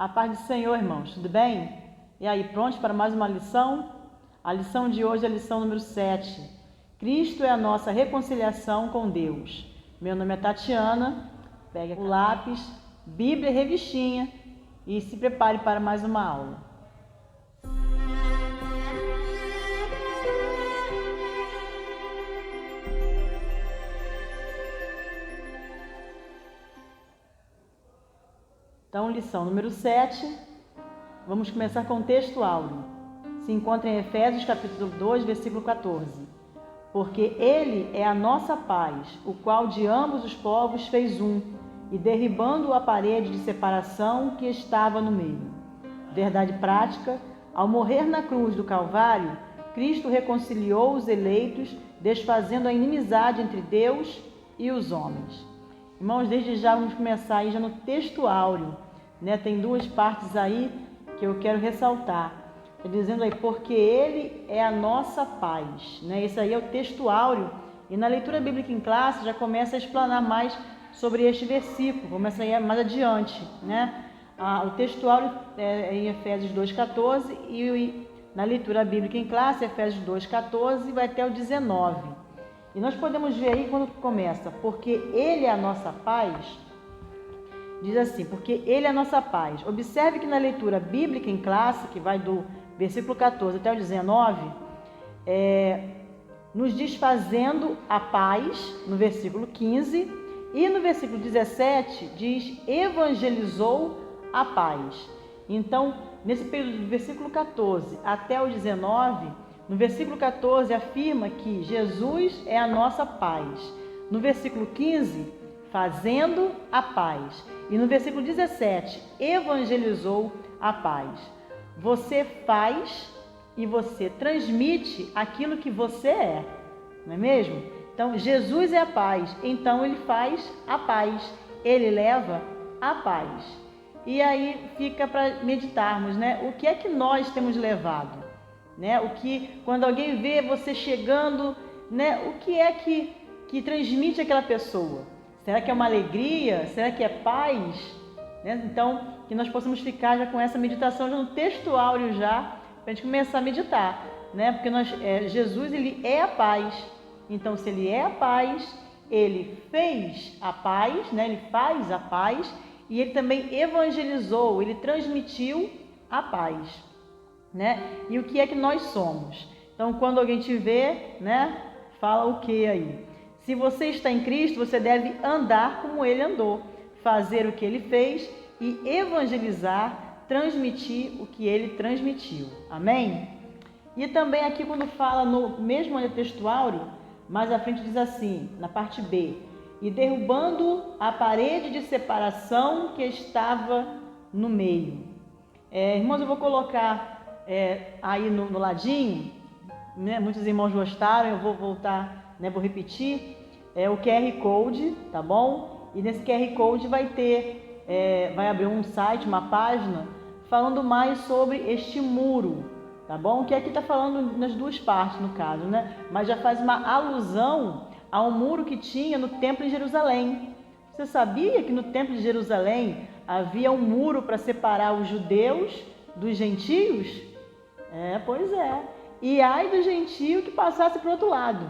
A paz do Senhor, irmãos, tudo bem? E aí, prontos para mais uma lição? A lição de hoje é a lição número 7. Cristo é a nossa reconciliação com Deus. Meu nome é Tatiana, pegue o lápis, Bíblia e revistinha e se prepare para mais uma aula. Então, lição número 7, vamos começar com o texto áureo. Se encontra em Efésios capítulo 2, versículo 14. Porque Ele é a nossa paz, o qual de ambos os povos fez um, e derribando a parede de separação que estava no meio. Verdade prática, ao morrer na cruz do Calvário, Cristo reconciliou os eleitos, desfazendo a inimizade entre Deus e os homens. Irmãos, desde já vamos começar aí já no texto áureo, né? Tem duas partes aí que eu quero ressaltar. Está dizendo aí, porque Ele é a nossa paz, né? Esse aí é o texto áureo. E na leitura bíblica em classe já começa a explanar mais sobre este versículo, começa aí mais adiante, né? O texto áureo é em Efésios 2,14 e na leitura bíblica em classe, Efésios 2,14 vai até o 19. E nós podemos ver aí quando começa, porque Ele é a nossa paz, diz assim, porque Ele é a nossa paz. Observe que na leitura bíblica em classe, que vai do versículo 14 até o 19, nos diz fazendo a paz, no versículo 15, e no versículo 17 diz evangelizou a paz. Então, nesse período do versículo 14 até o 19, no versículo 14 afirma que Jesus é a nossa paz. No versículo 15, fazendo a paz. E no versículo 17, evangelizou a paz. Você faz e você transmite aquilo que você é, não é mesmo? Então, Jesus é a paz, então Ele faz a paz, Ele leva a paz. E aí fica para meditarmos, né? O que é que nós temos levado? Né? O que, quando alguém vê você chegando, né? O que é que transmite aquela pessoa? Será que é uma alegria? Será que é paz? Né? Então, que nós possamos ficar já com essa meditação já no texto áureo já, para a gente começar a meditar, né? Porque Jesus, Ele é a paz. Então, se Ele é a paz, Ele fez a paz, né? Ele faz a paz e Ele também evangelizou, Ele transmitiu a paz. Né? E o que é que nós somos? Então, quando alguém te vê, né, fala o que aí? Se você está em Cristo, você deve andar como Ele andou, fazer o que Ele fez e evangelizar, transmitir o que Ele transmitiu. Amém? E também aqui quando fala no mesmo texto áureo, mais à frente diz assim, na parte B, e derrubando a parede de separação que estava no meio. Irmãos, eu vou colocar aí no ladinho, né? Muitos irmãos gostaram, eu vou voltar, né? Vou repetir, o QR Code, tá bom? E nesse QR Code vai ter, vai abrir um site, uma página, falando mais sobre este muro, tá bom? Que aqui está falando nas duas partes, no caso, né? Mas já faz uma alusão ao muro que tinha no templo de Jerusalém. Você sabia que no templo de Jerusalém havia um muro para separar os judeus dos gentios? Pois é. E ai do gentio que passasse para o outro lado,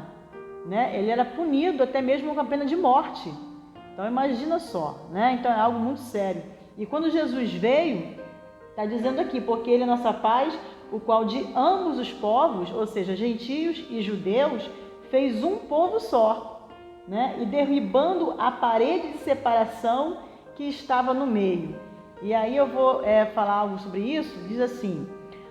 né? Ele era punido até mesmo com a pena de morte. Então imagina só, né? Então é algo muito sério. E quando Jesus veio, está dizendo aqui, porque Ele é nossa paz, o qual de ambos os povos, ou seja, gentios e judeus, fez um povo só, né? E derribando a parede de separação que estava no meio. E aí eu vou falar algo sobre isso, diz assim,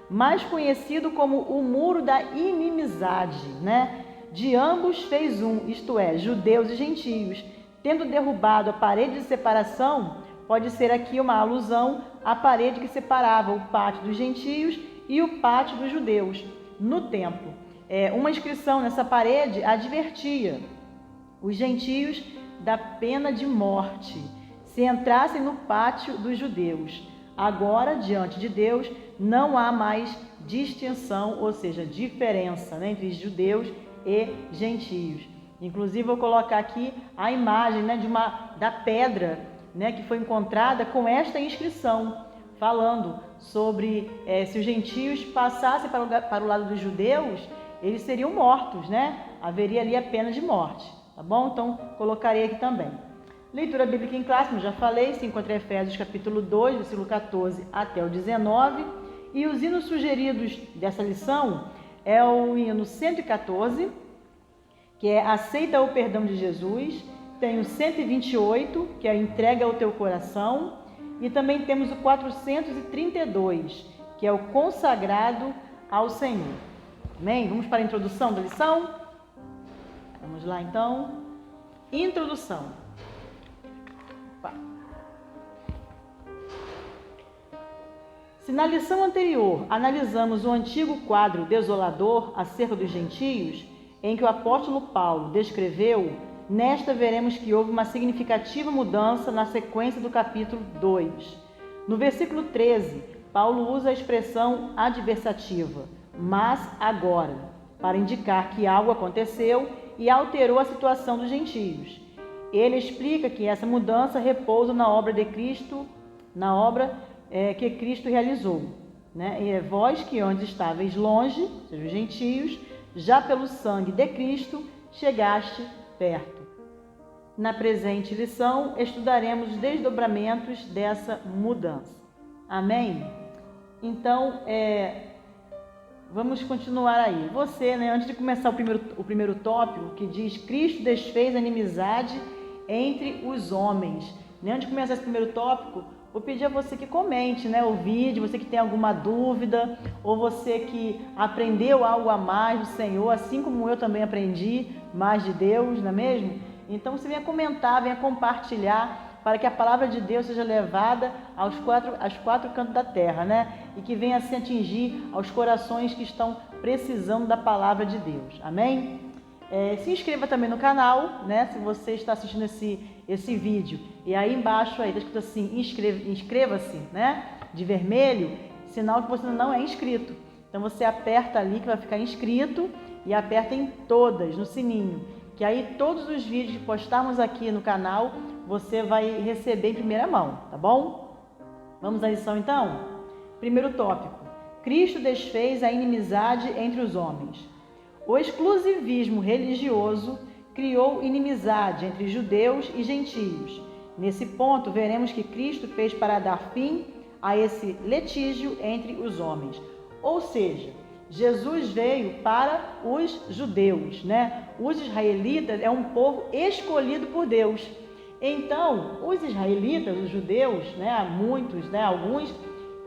mais conhecido como o muro da inimizade, né? De ambos fez um, isto é, judeus e gentios. Tendo derrubado a parede de separação, pode ser aqui uma alusão à parede que separava o pátio dos gentios e o pátio dos judeus no templo. Uma inscrição nessa parede advertia os gentios da pena de morte se entrassem no pátio dos judeus. Agora, diante de Deus, não há mais distinção, ou seja, diferença, né, entre judeus e gentios. Inclusive, vou colocar aqui a imagem, né, da pedra, né, que foi encontrada com esta inscrição: falando sobre se os gentios passassem para o lado dos judeus, eles seriam mortos, né? Haveria ali a pena de morte, tá bom? Então, colocarei aqui também. Leitura bíblica em classe, como já falei, se encontra em Efésios capítulo 2, versículo 14 até o 19. E os hinos sugeridos dessa lição é o hino 114, que é Aceita o Perdão de Jesus. Tem o 128, que é Entrega ao Teu Coração. E também temos o 432, que é o Consagrado ao Senhor. Amém? Vamos para a introdução da lição? Vamos lá, então. Introdução. Opa. Se na lição anterior analisamos o antigo quadro desolador acerca dos gentios, em que o apóstolo Paulo descreveu, nesta veremos que houve uma significativa mudança na sequência do capítulo 2. No versículo 13, Paulo usa a expressão adversativa, mas agora, para indicar que algo aconteceu e alterou a situação dos gentios. Ele explica que essa mudança repousa na obra de Cristo, na obra que Cristo realizou, né? E é vós que antes estáveis longe, ou seja, os gentios, já pelo sangue de Cristo chegaste perto. Na presente lição, estudaremos os desdobramentos dessa mudança. Amém? Então, vamos continuar aí. Você, né, antes de começar o primeiro tópico, que diz Cristo desfez a inimizade entre os homens. Né? Antes de começar esse primeiro tópico, vou pedir a você que comente, né, o vídeo, você que tem alguma dúvida, ou você que aprendeu algo a mais do Senhor, assim como eu também aprendi mais de Deus, não é mesmo? Então você venha comentar, venha compartilhar, para que a palavra de Deus seja levada aos quatro cantos da terra, né? E que venha se atingir aos corações que estão precisando da palavra de Deus. Amém? Se inscreva também no canal, né? Se você está assistindo esse vídeo. E aí embaixo aí está escrito assim, inscreva-se, né? De vermelho, sinal que você não é inscrito. Então você aperta ali que vai ficar inscrito e aperta em todas, no sininho. Que aí todos os vídeos que postarmos aqui no canal, você vai receber em primeira mão, tá bom? Vamos à lição então? Primeiro tópico. Cristo desfez a inimizade entre os homens. O exclusivismo religioso criou inimizade entre judeus e gentios. Nesse ponto, veremos que Cristo fez para dar fim a esse litígio entre os homens. Ou seja, Jesus veio para os judeus, né? Os israelitas é um povo escolhido por Deus. Então, os israelitas, os judeus, né, muitos, né, alguns,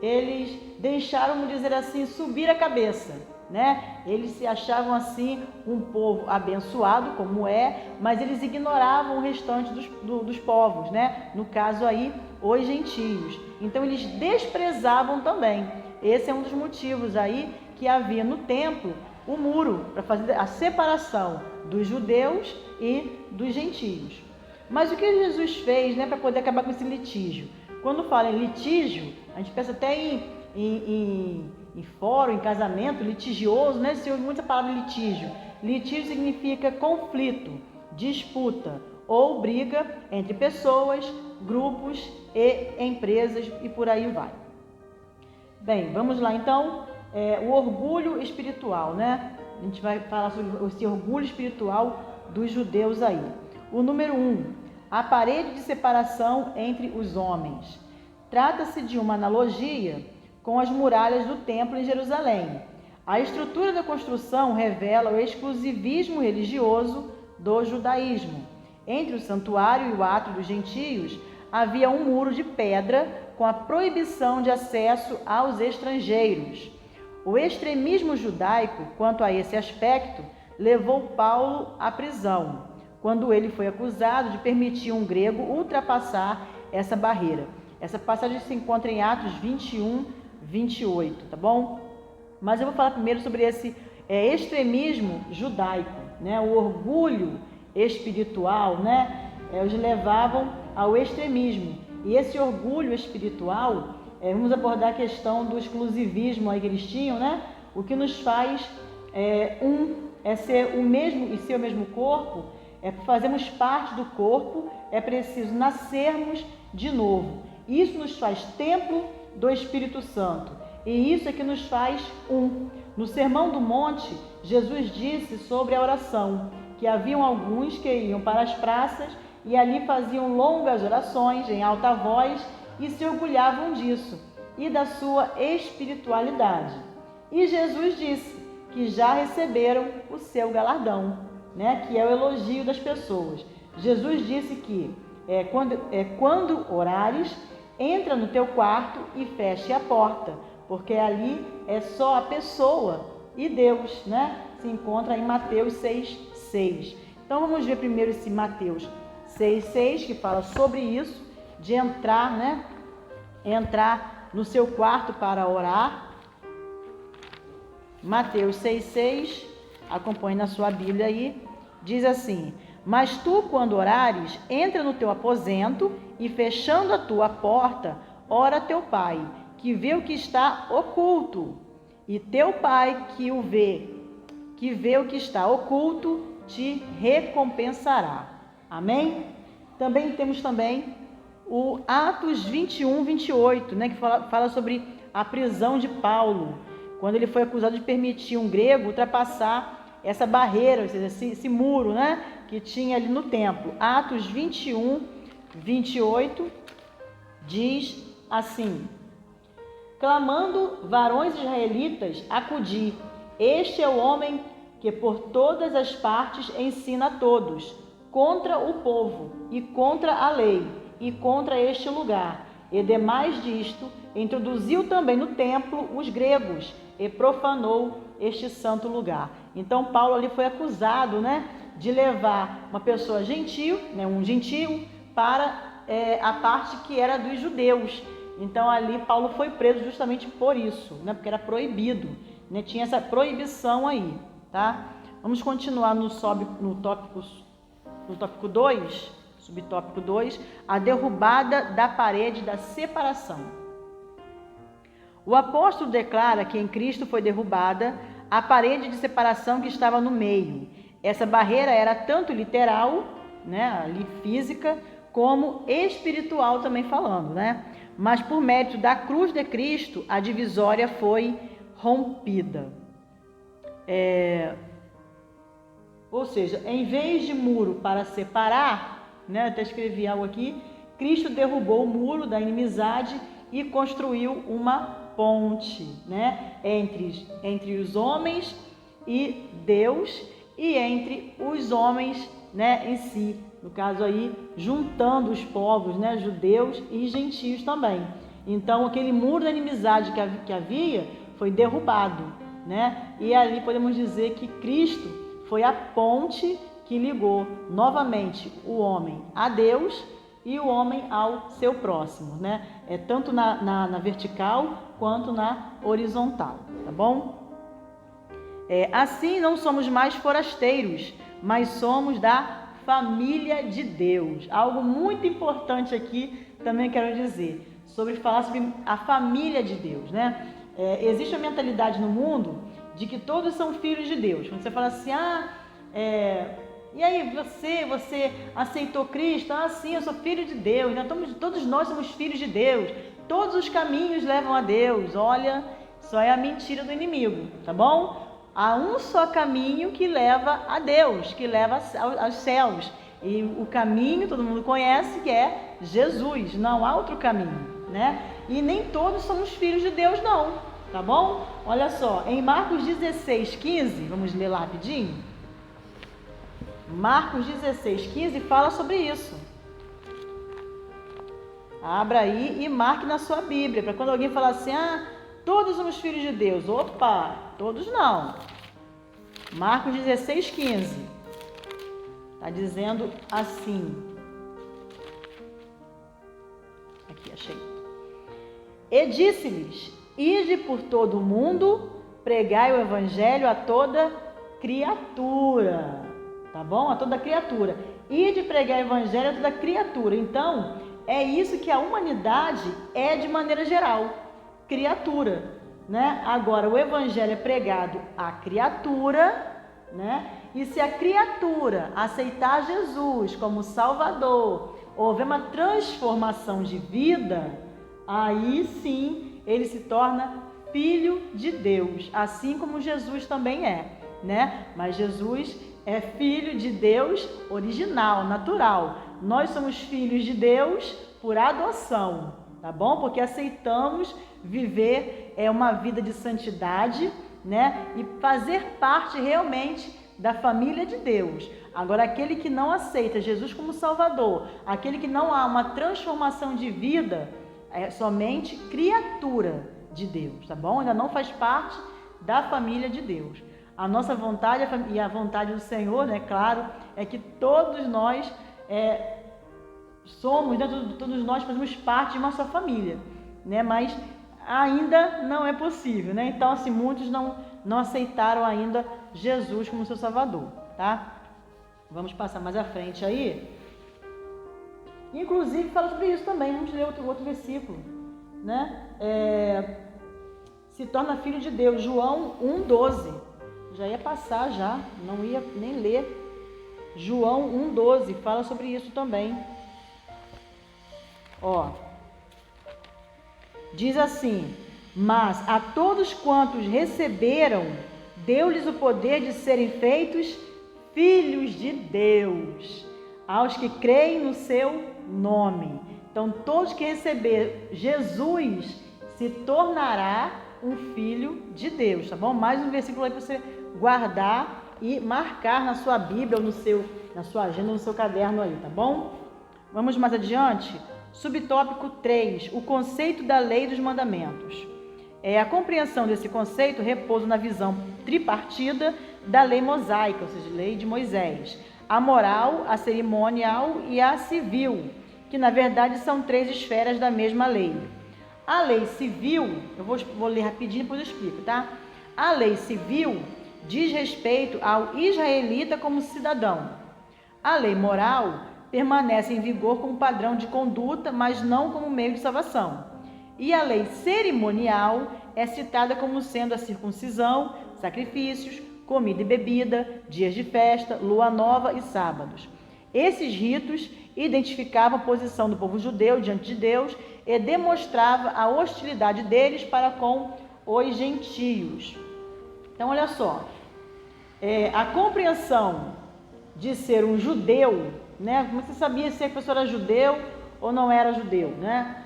eles deixaram, vamos dizer assim, subir a cabeça. Né? Eles se achavam assim um povo abençoado, como mas eles ignoravam o restante dos povos, né? No caso aí, os gentios. Então eles desprezavam também. Esse é um dos motivos aí que havia no templo o muro para fazer a separação dos judeus e dos gentios. Mas o que Jesus fez, né, para poder acabar com esse litígio? Quando fala em litígio, a gente pensa até em fórum, em casamento, litigioso, né? Se ouve muita palavra litígio. Litígio significa conflito, disputa ou briga entre pessoas, grupos e empresas e por aí vai. Bem, vamos lá então. O orgulho espiritual, né? A gente vai falar sobre esse orgulho espiritual dos judeus aí. O número 1, a parede de separação entre os homens. Trata-se de uma analogia com as muralhas do templo em Jerusalém. A estrutura da construção revela o exclusivismo religioso do judaísmo. Entre o santuário e o átrio dos gentios havia um muro de pedra com a proibição de acesso aos estrangeiros. O extremismo judaico quanto a esse aspecto levou Paulo à prisão, quando ele foi acusado de permitir um grego ultrapassar essa barreira. Essa passagem se encontra em Atos 21, 28, tá bom? Mas eu vou falar primeiro sobre esse extremismo judaico, né? O orgulho espiritual, né? Os levavam ao extremismo. E esse orgulho espiritual, vamos abordar a questão do exclusivismo aí que eles tinham, né? O que nos faz ser o mesmo e ser o mesmo corpo, fazemos parte do corpo, é preciso nascermos de novo. Isso nos faz templo do Espírito Santo. E isso é que nos faz um. No Sermão do Monte, Jesus disse sobre a oração, que haviam alguns que iam para as praças e ali faziam longas orações em alta voz e se orgulhavam disso e da sua espiritualidade. E Jesus disse que já receberam o seu galardão, né? Que é o elogio das pessoas. Jesus disse que quando orares, entra no teu quarto e feche a porta, porque ali é só a pessoa e Deus, né? Se encontra em Mateus 6:6. Então vamos ver primeiro esse Mateus 6:6, que fala sobre isso, de entrar, né? Entrar no seu quarto para orar. Mateus 6:6, acompanhe na sua Bíblia aí, diz assim: mas tu, quando orares, entra no teu aposento e, fechando a tua porta, ora a teu pai, que vê o que está oculto, e teu pai que vê o que está oculto, te recompensará. Amém? Também temos o Atos 21:28, né, que fala sobre a prisão de Paulo, quando ele foi acusado de permitir um grego ultrapassar essa barreira, ou seja, esse muro, né, que tinha ali no templo. Atos 21:28 diz assim: clamando, varões israelitas, acudi, este é o homem que por todas as partes ensina a todos, contra o povo e contra a lei e contra este lugar. E demais disto, introduziu também no templo os gregos e profanou este santo lugar. Então Paulo ali foi acusado, né, de levar uma pessoa gentil, né, um gentio, para a parte que era dos judeus. Então ali Paulo foi preso justamente por isso, né, porque era proibido, né, tinha essa proibição aí, tá? Vamos continuar no tópico 2, subtópico 2, a derrubada da parede da separação. O apóstolo declara que em Cristo foi derrubada a parede de separação que estava no meio. Essa barreira era tanto literal, né, ali física, como espiritual também falando, né? Mas por mérito da cruz de Cristo, a divisória foi rompida. Ou seja, em vez de muro para separar, né, até escrevi algo aqui, Cristo derrubou o muro da inimizade e construiu uma ponte, né, entre os homens e Deus e entre os homens, né, em si. No caso aí, juntando os povos, né, judeus e gentios também. Então, aquele muro da inimizade que havia foi derrubado, né? E ali podemos dizer que Cristo foi a ponte que ligou novamente o homem a Deus e o homem ao seu próximo, né? Tanto na vertical quanto na horizontal, tá bom? Assim não somos mais forasteiros, mas somos da família de Deus. Algo muito importante aqui também quero dizer, falar sobre a família de Deus, né? Existe a mentalidade no mundo de que todos são filhos de Deus. Quando você fala assim, e aí você aceitou Cristo? Sim, eu sou filho de Deus, né? Todos nós somos filhos de Deus, todos os caminhos levam a Deus. Olha, só é a mentira do inimigo, tá bom? Há um só caminho que leva a Deus, que leva aos céus. E o caminho todo mundo conhece, que é Jesus. Não há outro caminho, né? E nem todos somos filhos de Deus, não. Tá bom? Olha só, em Marcos 16:15, vamos ler lá rapidinho. Marcos 16:15 fala sobre isso. Abra aí e marque na sua Bíblia, para quando alguém falar assim, todos somos filhos de Deus. Opa, todos não. Marcos 16:15. Está dizendo assim. Aqui, achei. E disse-lhes, ide por todo o mundo, pregai o evangelho a toda criatura. Tá bom? A toda criatura. Ide pregar o evangelho a toda criatura. Então, é isso que a humanidade é de maneira geral. Criatura, né? Agora, o evangelho é pregado à criatura, né? E se a criatura aceitar Jesus como Salvador, houver uma transformação de vida, aí sim ele se torna filho de Deus, assim como Jesus também é, né? Mas Jesus é filho de Deus original, natural. Nós somos filhos de Deus por adoção, tá bom? Porque aceitamos viver uma vida de santidade, né? E fazer parte realmente da família de Deus. Agora, aquele que não aceita Jesus como Salvador, aquele que não há uma transformação de vida, é somente criatura de Deus, tá bom? Ainda não faz parte da família de Deus. A nossa vontade e a vontade do Senhor, né, claro, é que todos nós somos, né, todos nós fazemos parte de uma só família, né? Mas ainda não é possível, né? Então, assim, muitos não aceitaram ainda Jesus como seu Salvador, tá? Vamos passar mais à frente aí. Inclusive, fala sobre isso também. Vamos ler outro versículo, né? Se torna filho de Deus, João 1,12. Já ia passar já, não ia nem ler. João 1,12 fala sobre isso também. Ó, diz assim: mas a todos quantos receberam, deu-lhes o poder de serem feitos filhos de Deus, aos que creem no seu nome. Então, todos que receber Jesus se tornará um filho de Deus, tá bom? Mais um versículo aí para você guardar e marcar na sua Bíblia ou na sua agenda, no seu caderno aí, tá bom? Vamos mais adiante. Subtópico 3, o conceito da lei dos mandamentos. A compreensão desse conceito repousa na visão tripartida da lei mosaica, ou seja, lei de Moisés, a moral, a cerimonial e a civil, que na verdade são 3 esferas da mesma lei. A lei civil, eu vou ler rapidinho e depois eu explico, tá? A lei civil diz respeito ao israelita como cidadão. A lei moral permanece em vigor como padrão de conduta, mas não como meio de salvação. E a lei cerimonial é citada como sendo a circuncisão, sacrifícios, comida e bebida, dias de festa, lua nova e sábados. Esses ritos identificavam a posição do povo judeu diante de Deus e demonstrava a hostilidade deles para com os gentios. Então, olha só, a compreensão de ser um judeu, né? Como você sabia se a pessoa era judeu ou não era judeu, né?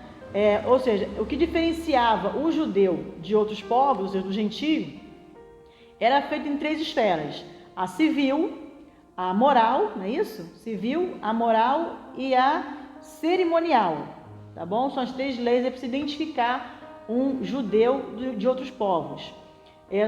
Ou seja, o que diferenciava o judeu de outros povos, ou seja, do gentio, era feito em 3 esferas: a civil, a moral, não é isso? Civil, a moral e a cerimonial, tá bom? São as 3 leis para se identificar um judeu de outros povos.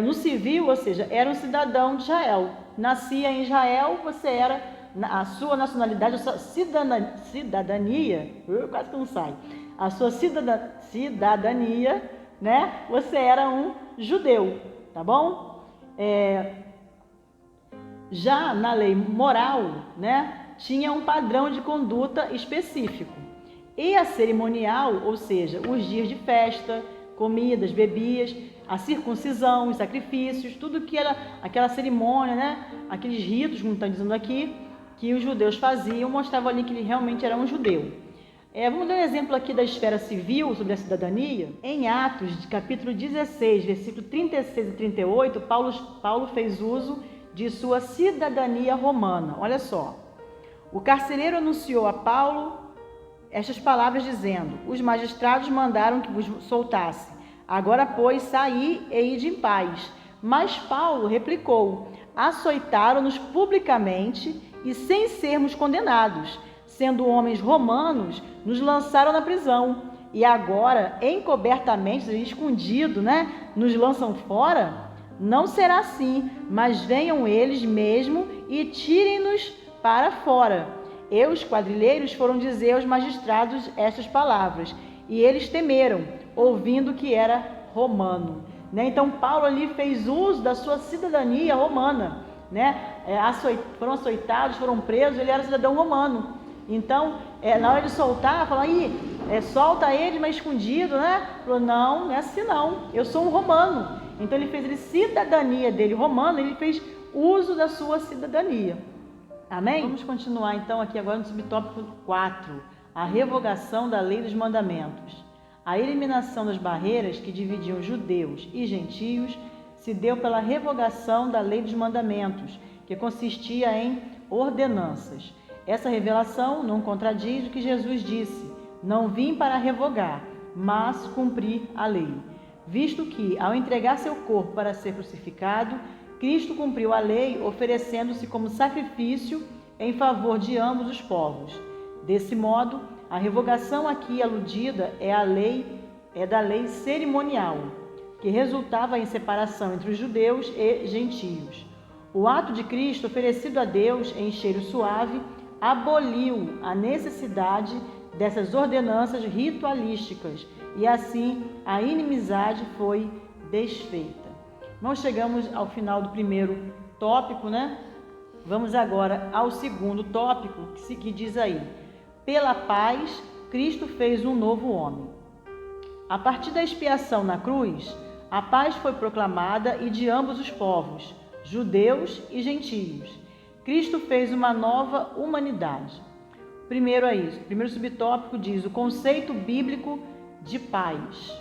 No civil, ou seja, era um cidadão de Israel. Nascia em Israel, você era, a sua nacionalidade, a sua cidadania, quase que não sai, a sua cidadania, né? Você era um judeu, tá bom? Já na lei moral, né, tinha um padrão de conduta específico. E a cerimonial, ou seja, os dias de festa, comidas, bebidas, a circuncisão, os sacrifícios, tudo que era aquela cerimônia, né, aqueles ritos, como está dizendo aqui, que os judeus faziam, mostravam ali que ele realmente era um judeu. Vamos dar um exemplo aqui da esfera civil sobre a cidadania. Em Atos, capítulo 16, versículo 36 e 38, Paulo fez uso de sua cidadania romana. Olha só, o carcereiro anunciou a Paulo estas palavras dizendo: os magistrados mandaram que vos soltasse. Agora, pois, saí e ide em paz. Mas Paulo replicou: açoitaram-nos publicamente e sem sermos condenados. Sendo homens romanos, nos lançaram na prisão. E agora, encobertamente, escondido, né, nos lançam fora? Não será assim, mas venham eles mesmo e tirem-nos para fora. E os quadrilheiros foram dizer aos magistrados estas palavras, e eles temeram, ouvindo que era romano. Né? Então, Paulo ali fez uso da sua cidadania romana. Né? Foram açoitados, foram presos, ele era cidadão romano. Então, na hora de soltar, falou, solta ele, mas escondido, né? Falou, não é assim não, eu sou um romano. Então, ele fez cidadania dele romana, ele fez uso da sua cidadania. Amém? Vamos continuar então aqui agora no subtópico 4, a revogação da lei dos mandamentos. A eliminação das barreiras que dividiam judeus e gentios se deu pela revogação da lei dos mandamentos, que consistia em ordenanças. Essa revelação não contradiz o que Jesus disse: não vim para revogar, mas cumprir a lei. Visto que, ao entregar seu corpo para ser crucificado, Cristo cumpriu a lei, oferecendo-se como sacrifício em favor de ambos os povos. Desse modo, a revogação aqui aludida é da lei cerimonial, que resultava em separação entre os judeus e gentios. O ato de Cristo oferecido a Deus em cheiro suave aboliu a necessidade dessas ordenanças ritualísticas e assim a inimizade foi desfeita. Nós chegamos ao final do primeiro tópico, né? Vamos agora ao segundo tópico, que diz aí: pela paz, Cristo fez um novo homem. A partir da expiação na cruz, a paz foi proclamada e de ambos os povos, judeus e gentios. Cristo fez uma nova humanidade. Primeiro é isso. O primeiro subtópico diz o conceito bíblico de paz.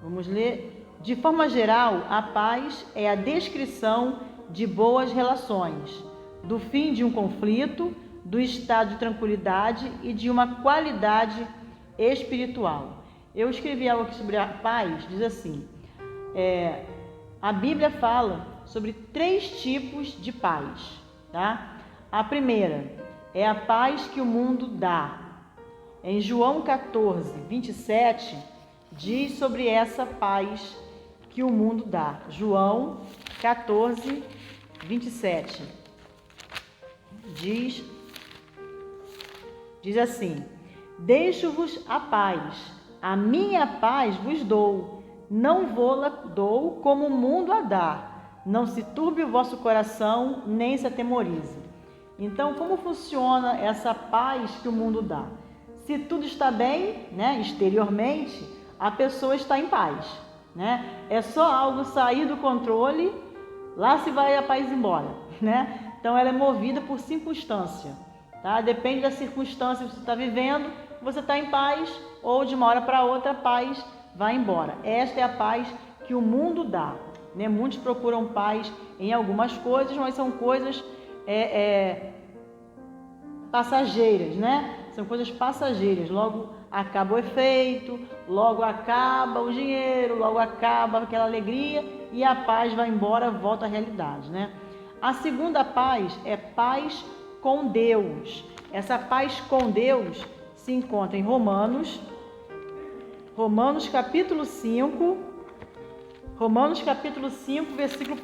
Vamos ler. De forma geral, a paz é a descrição de boas relações, do fim de um conflito, do estado de tranquilidade e de uma qualidade espiritual. Eu escrevi algo aqui sobre a paz, diz assim: a Bíblia fala sobre 3 tipos de paz, tá? A primeira é a paz que o mundo dá. Em João 14, 27, diz sobre essa paz que o mundo dá. João 14, 27. Diz assim: deixo-vos a paz, a minha paz vos dou, não vou-la dou como o mundo a dá. Não se turbe o vosso coração, nem se atemorize. Então, como funciona essa paz que o mundo dá? Se tudo está bem, né, exteriormente, a pessoa está em paz, né? É só algo sair do controle, lá se vai a paz embora, né? Então, ela é movida por circunstância, tá? Depende da circunstância que você está vivendo, você está em paz, ou de uma hora para outra a paz vai embora. Esta é a paz que o mundo dá, né? Muitos procuram paz em algumas coisas, mas são coisas passageiras, né? São coisas passageiras. Logo acaba o efeito, logo acaba o dinheiro, logo acaba aquela alegria e a paz vai embora, volta à realidade, né? A segunda paz é paz com Deus. Essa paz com Deus se encontra em Romanos capítulo 5, versículo 1,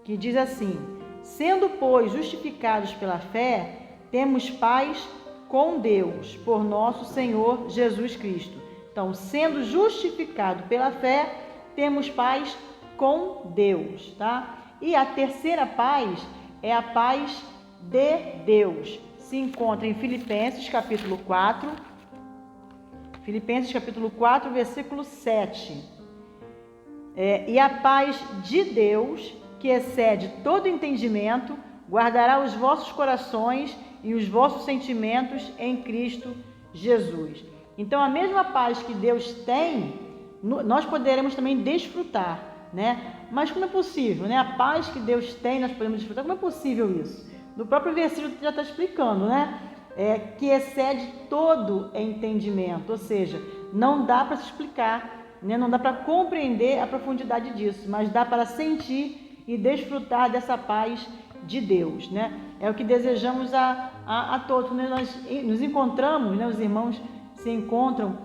que diz assim: sendo, pois, justificados pela fé, temos paz com Deus, por nosso Senhor Jesus Cristo. Então, sendo justificado pela fé, temos paz com Deus, tá? E a terceira paz é a paz de Deus. Se encontra em Filipenses capítulo 4, versículo 7. E a paz de Deus, que excede todo entendimento, guardará os vossos corações e os vossos sentimentos em Cristo Jesus. Então, a mesma paz que Deus tem, nós poderemos também desfrutar, né? Mas como é possível, né? A paz que Deus tem, nós podemos desfrutar. Como é possível isso? No próprio versículo já está explicando, né? Que excede todo entendimento, ou seja, não dá para se explicar, né? Não dá para compreender a profundidade disso, mas dá para sentir e desfrutar dessa paz de Deus, né? É o que desejamos a todos. Quando nós nos encontramos, né? Os irmãos se encontram,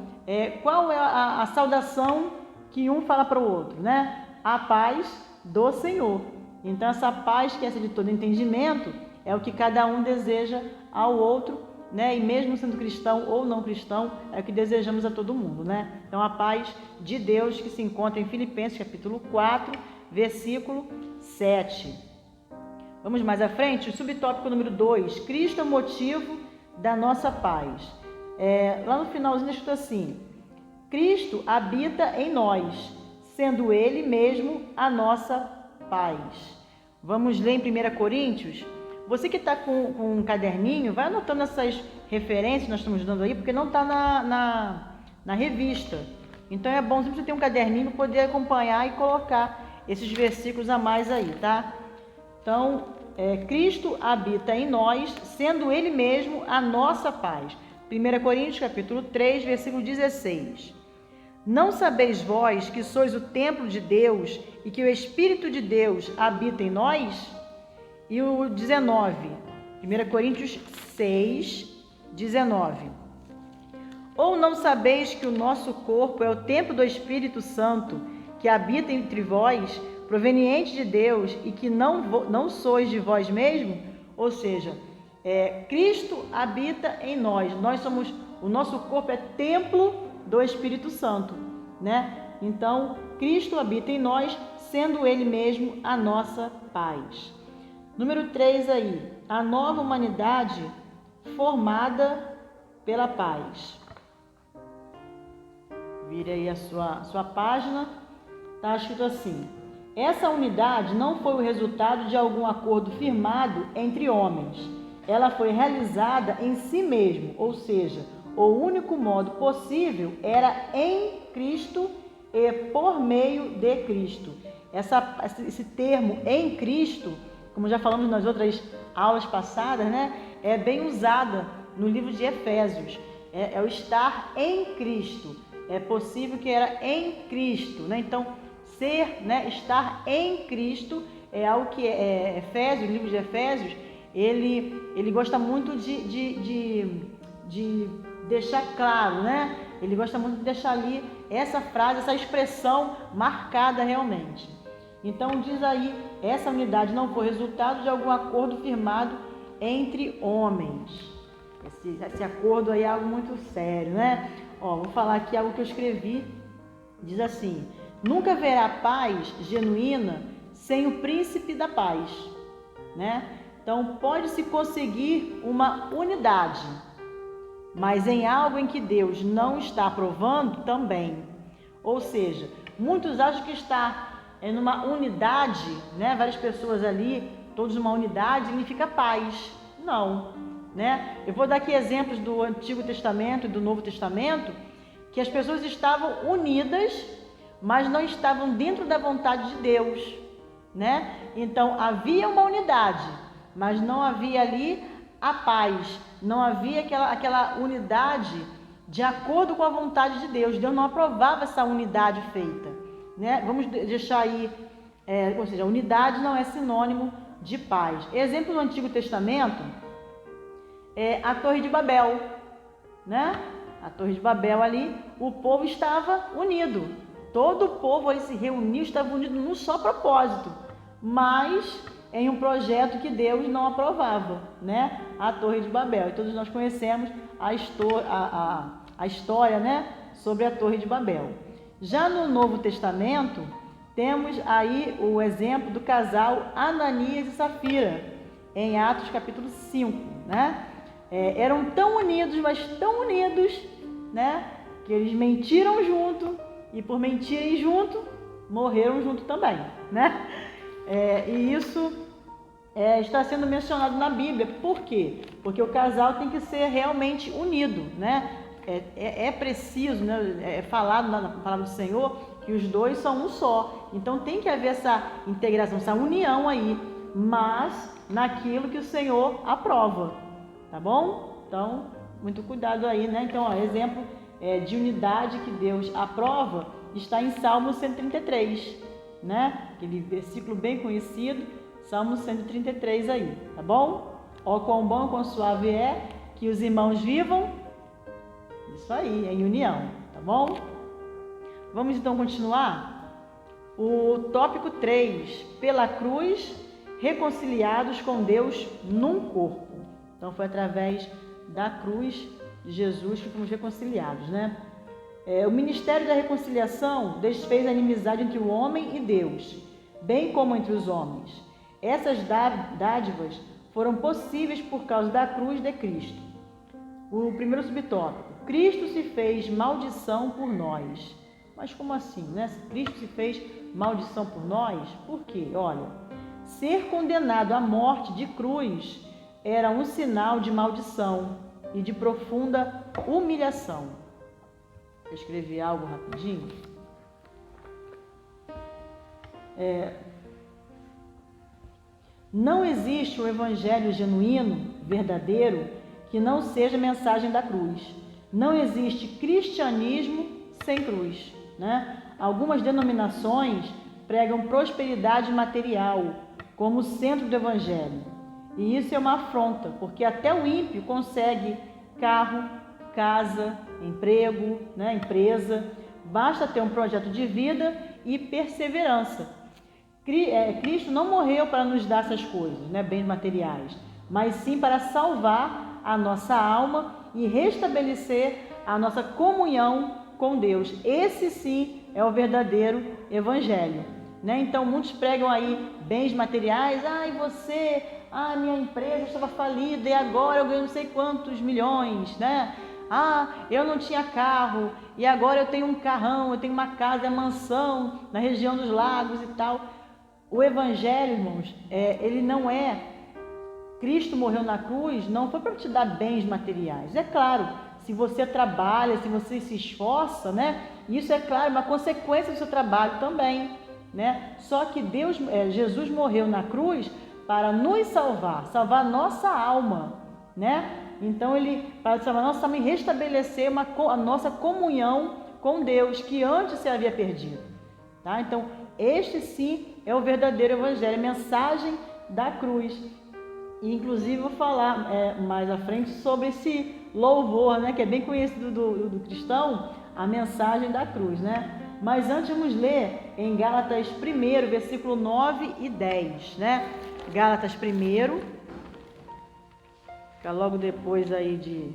qual é a saudação que um fala para o outro, né? A paz do Senhor. Então, essa paz que excede todo entendimento é o que cada um deseja ao outro, né? E mesmo sendo cristão ou não cristão, é o que desejamos a todo mundo, né? Então, a paz de Deus que se encontra em Filipenses capítulo 4, versículo 7. Vamos mais à frente, o subtópico número 2, Cristo é o motivo da nossa paz. Lá no finalzinho está assim: Cristo habita em nós, sendo Ele mesmo a nossa paz. Vamos ler em 1 Coríntios? Você que está com um caderninho, vai anotando essas referências que nós estamos dando aí, porque não está na revista. Então é bom sempre você ter um caderninho para poder acompanhar e colocar esses versículos a mais aí, tá? Então, Cristo habita em nós, sendo Ele mesmo a nossa paz. 1 Coríntios capítulo 3, versículo 16. Não sabeis vós que sois o templo de Deus e que o Espírito de Deus habita em nós? E o 19, 1 Coríntios 6, 19. Ou não sabeis que o nosso corpo é o templo do Espírito Santo, que habita entre vós, proveniente de Deus, e que não sois de vós mesmos? Ou seja, Cristo habita em nós. O nosso corpo é templo do Espírito Santo, né? Então, Cristo habita em nós, sendo Ele mesmo a nossa paz. Número 3 aí, a nova humanidade formada pela paz. Vire aí a sua página, está escrito assim: essa unidade não foi o resultado de algum acordo firmado entre homens. Ela foi realizada em si mesmo, ou seja, o único modo possível era em Cristo e por meio de Cristo. Esse termo em Cristo, como já falamos nas outras aulas passadas, né, é bem usada no livro de Efésios. É o estar em Cristo. É possível que era em Cristo, né? Então, estar em Cristo é algo que Efésios, o livro de Efésios, ele gosta muito de deixar claro, né? Ele gosta muito de deixar ali essa frase, essa expressão marcada realmente. Então diz aí, essa unidade não foi resultado de algum acordo firmado entre homens. Esse acordo aí é algo muito sério, né? Vou falar aqui algo que eu escrevi. Diz assim: nunca haverá paz genuína sem o príncipe da paz, né? Então pode-se conseguir uma unidade, mas em algo em que Deus não está aprovando também. Ou seja, muitos acham que está numa unidade, né? Várias pessoas ali, todos numa unidade, significa paz. Não, né? Eu vou dar aqui exemplos do Antigo Testamento e do Novo Testamento, que as pessoas estavam unidas, mas não estavam dentro da vontade de Deus, né? Então havia uma unidade, mas não havia ali a paz, não havia aquela unidade de acordo com a vontade de Deus. Deus não aprovava essa unidade feita, né? Vamos deixar aí, ou seja, unidade não é sinônimo de paz. Exemplo do Antigo Testamento é a Torre de Babel, né? A Torre de Babel ali, o povo estava unido, todo o povo ali se reuniu, estava unido num só propósito, mas em um projeto que Deus não aprovava, né? A Torre de Babel. E todos nós conhecemos a história, né? Sobre a Torre de Babel. Já no Novo Testamento, temos aí o exemplo do casal Ananias e Safira, em Atos capítulo 5, né? Eram tão unidos, mas tão unidos, né? Que eles mentiram junto e por mentirem junto, morreram junto também, né? E isso está sendo mencionado na Bíblia. Por quê? Porque o casal tem que ser realmente unido, né? É preciso, né? É falado na palavra do Senhor que os dois são um só. Então tem que haver essa integração, essa união aí, mas naquilo que o Senhor aprova, tá bom? Então, muito cuidado aí, né? Então, exemplo de unidade que Deus aprova está em Salmo 133, né? Aquele versículo bem conhecido, Salmo 133 aí, tá bom? Ó, quão bom, quão suave é que os irmãos vivam, isso aí, em união, tá bom? Vamos então continuar? O tópico 3, pela cruz, reconciliados com Deus num corpo. Então foi através da cruz de Jesus que fomos reconciliados, né? O ministério da reconciliação desfez a inimizade entre o homem e Deus, bem como entre os homens. Essas dádivas foram possíveis por causa da cruz de Cristo. O primeiro subtópico: Cristo se fez maldição por nós. Mas como assim, né? Cristo se fez maldição por nós? Por quê? Olha, ser condenado à morte de cruz era um sinal de maldição, e de profunda humilhação. Eu escrevi algo rapidinho. Não existe um evangelho genuíno, verdadeiro, que não seja a mensagem da cruz. Não existe cristianismo sem cruz, né? Algumas denominações pregam prosperidade material como centro do evangelho. E isso é uma afronta, porque até o ímpio consegue carro, casa, emprego, né, empresa. Basta ter um projeto de vida e perseverança. Cristo não morreu para nos dar essas coisas, né, bens materiais, mas sim para salvar a nossa alma e restabelecer a nossa comunhão com Deus. Esse sim é o verdadeiro evangelho, né? Então muitos pregam aí bens materiais. Minha empresa estava falida e agora eu ganho não sei quantos milhões, né? Eu não tinha carro e agora eu tenho um carrão, eu tenho uma casa, uma mansão na região dos lagos e tal. O evangelho, irmãos, ele não é... Cristo morreu na cruz, não foi para te dar bens materiais. É claro, se você trabalha, se você se esforça, né? Isso é claro, uma consequência do seu trabalho também, né? Só que Jesus morreu na cruz para nos salvar a nossa alma, né? Então para salvar a nossa alma e restabelecer a nossa comunhão com Deus, que antes se havia perdido, tá? Então, este sim é o verdadeiro evangelho, a mensagem da cruz. E, inclusive, vou falar mais à frente sobre esse louvor, né, que é bem conhecido do cristão, a mensagem da cruz, né? Mas antes vamos ler em Gálatas 1, versículo 9 e 10, né? Gálatas 1, fica logo depois aí de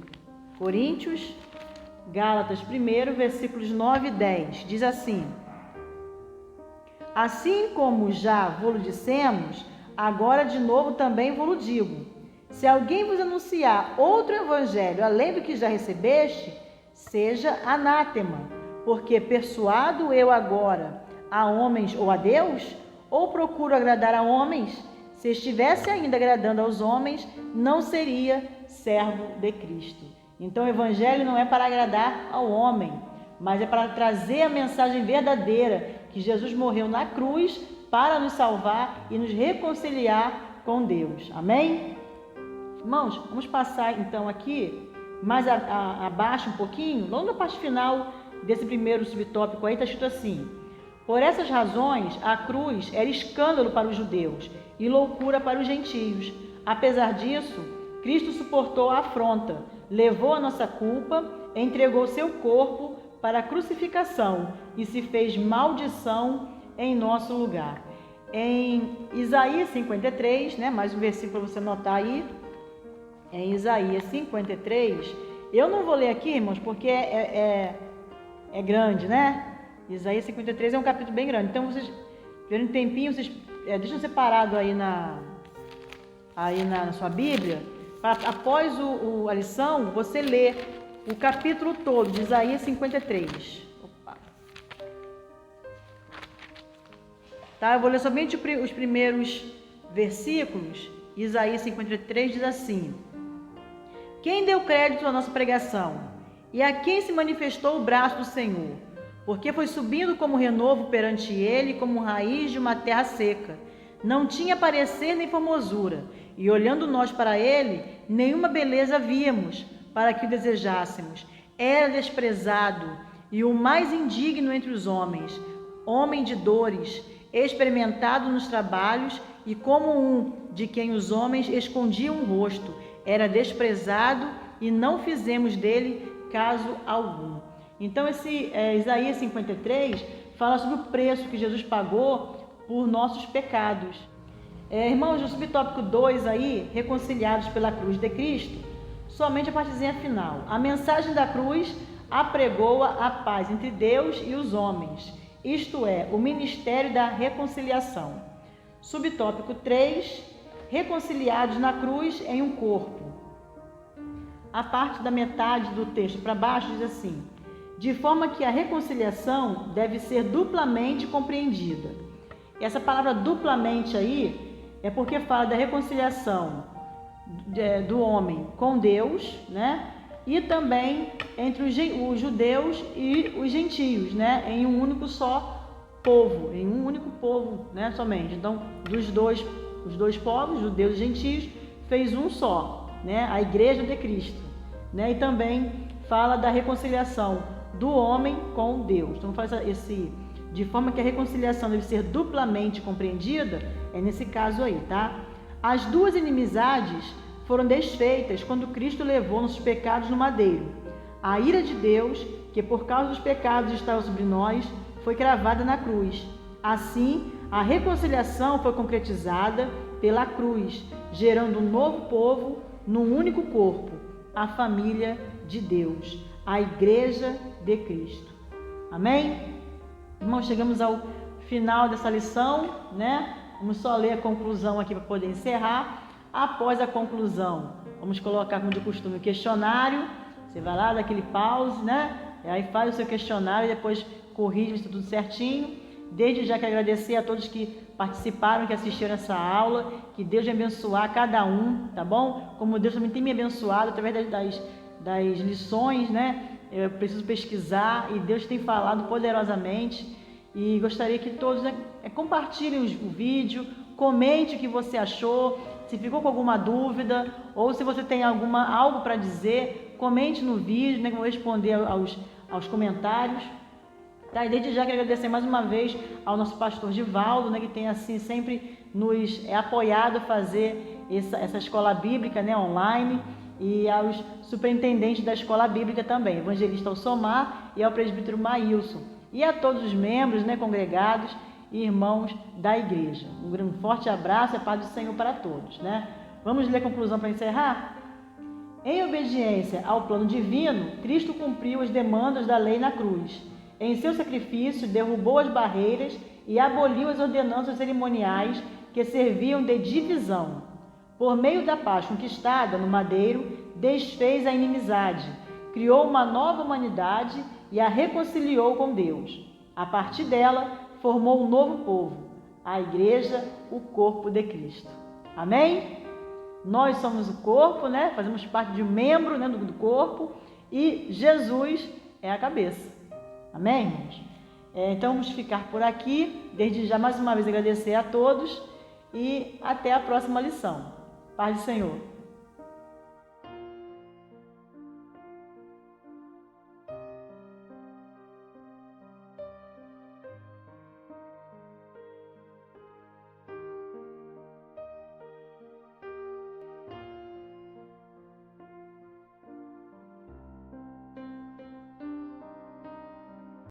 Coríntios. Gálatas 1, versículos 9 e 10, diz assim: assim como já vos dissemos, agora de novo também vos digo: se alguém vos anunciar outro evangelho além do que já recebeste, seja anátema, porque persuado eu agora a homens ou a Deus? Ou procuro agradar a homens? Se estivesse ainda agradando aos homens, não seria servo de Cristo. Então o evangelho não é para agradar ao homem, mas é para trazer a mensagem verdadeira, que Jesus morreu na cruz para nos salvar e nos reconciliar com Deus. Amém? Irmãos, vamos passar então aqui, mais abaixo um pouquinho, logo na parte final desse primeiro subtópico aí, está escrito assim: por essas razões, a cruz era escândalo para os judeus e loucura para os gentios. Apesar disso, Cristo suportou a afronta, levou a nossa culpa, entregou seu corpo para a crucificação e se fez maldição em nosso lugar. Em Isaías 53, né, mais um versículo para você anotar aí, em Isaías 53, eu não vou ler aqui, irmãos, porque é grande, né? Isaías 53 é um capítulo bem grande, então vocês, tiverem um tempinho, vocês deixam separado aí na sua Bíblia, para após a lição, você lê o capítulo todo de Isaías 53. Tá? Eu vou ler somente os primeiros versículos. Isaías 53 diz assim: quem deu crédito à nossa pregação? E a quem se manifestou o braço do Senhor? Porque foi subindo como renovo perante ele, como raiz de uma terra seca. Não tinha parecer nem formosura, e olhando nós para ele, nenhuma beleza víamos, para que o desejássemos. Era desprezado e o mais indigno entre os homens, homem de dores, experimentado nos trabalhos e como um de quem os homens escondiam o rosto. Era desprezado e não fizemos dele caso algum. Então esse Isaías 53 fala sobre o preço que Jesus pagou por nossos pecados. Irmãos, no subtópico 2 aí, reconciliados pela cruz de Cristo, somente a partezinha final. A mensagem da cruz apregoa a paz entre Deus e os homens, isto é, o ministério da reconciliação. Subtópico 3, reconciliados na cruz em um corpo. A parte da metade do texto para baixo diz assim: de forma que a reconciliação deve ser duplamente compreendida. Essa palavra duplamente aí é porque fala da reconciliação do homem com Deus, né? E também entre os judeus e os gentios, né? Em um único só povo, em um único povo, né? Somente. Então, os dois povos, judeus e gentios, fez um só, né? A Igreja de Cristo, né? E também fala da reconciliação do homem com Deus. Então, faz de forma que a reconciliação deve ser duplamente compreendida, é nesse caso aí, tá? As duas inimizades foram desfeitas quando Cristo levou nossos pecados no madeiro. A ira de Deus, que por causa dos pecados estava sobre nós, foi cravada na cruz. Assim, a reconciliação foi concretizada pela cruz, gerando um novo povo num único corpo, a família de Deus, a Igreja de Cristo. Amém? Irmãos, chegamos ao final dessa lição, né? Vamos só ler a conclusão aqui para poder encerrar. Após a conclusão, vamos colocar, como de costume, o questionário. Você vai lá, dá aquele pause, né? E aí faz o seu questionário e depois corrige isso tudo certinho. Desde já quero agradecer a todos que participaram, que assistiram essa aula. Que Deus venha abençoar cada um, tá bom? Como Deus também tem me abençoado através das lições, né? Eu preciso pesquisar e Deus tem falado poderosamente. E gostaria que todos, né, compartilhem o vídeo, comente o que você achou. Se ficou com alguma dúvida ou se você tem algo para dizer, comente no vídeo, né, que eu vou responder aos comentários. Tá? E desde já quero agradecer mais uma vez ao nosso pastor Givaldo, né, que tem assim sempre nos apoiado a fazer essa escola bíblica, né, online, e aos superintendentes da escola bíblica também, evangelista Alcimar e ao presbítero Maílson, e a todos os membros, né, congregados e irmãos da igreja. Um forte abraço e a paz do Senhor para todos, né? Vamos ler a conclusão para encerrar? Em obediência ao plano divino, Cristo cumpriu as demandas da lei na cruz. Em seu sacrifício, derrubou as barreiras e aboliu as ordenanças cerimoniais que serviam de divisão. Por meio da paz conquistada no madeiro, desfez a inimizade, criou uma nova humanidade e a reconciliou com Deus. A partir dela, formou um novo povo, a Igreja, o corpo de Cristo. Amém? Nós somos o corpo, né? Fazemos parte de um membro, né, do corpo, e Jesus é a cabeça. Amém, irmãos? Então vamos ficar por aqui. Desde já, mais uma vez, agradecer a todos e até a próxima lição. Paz do Senhor.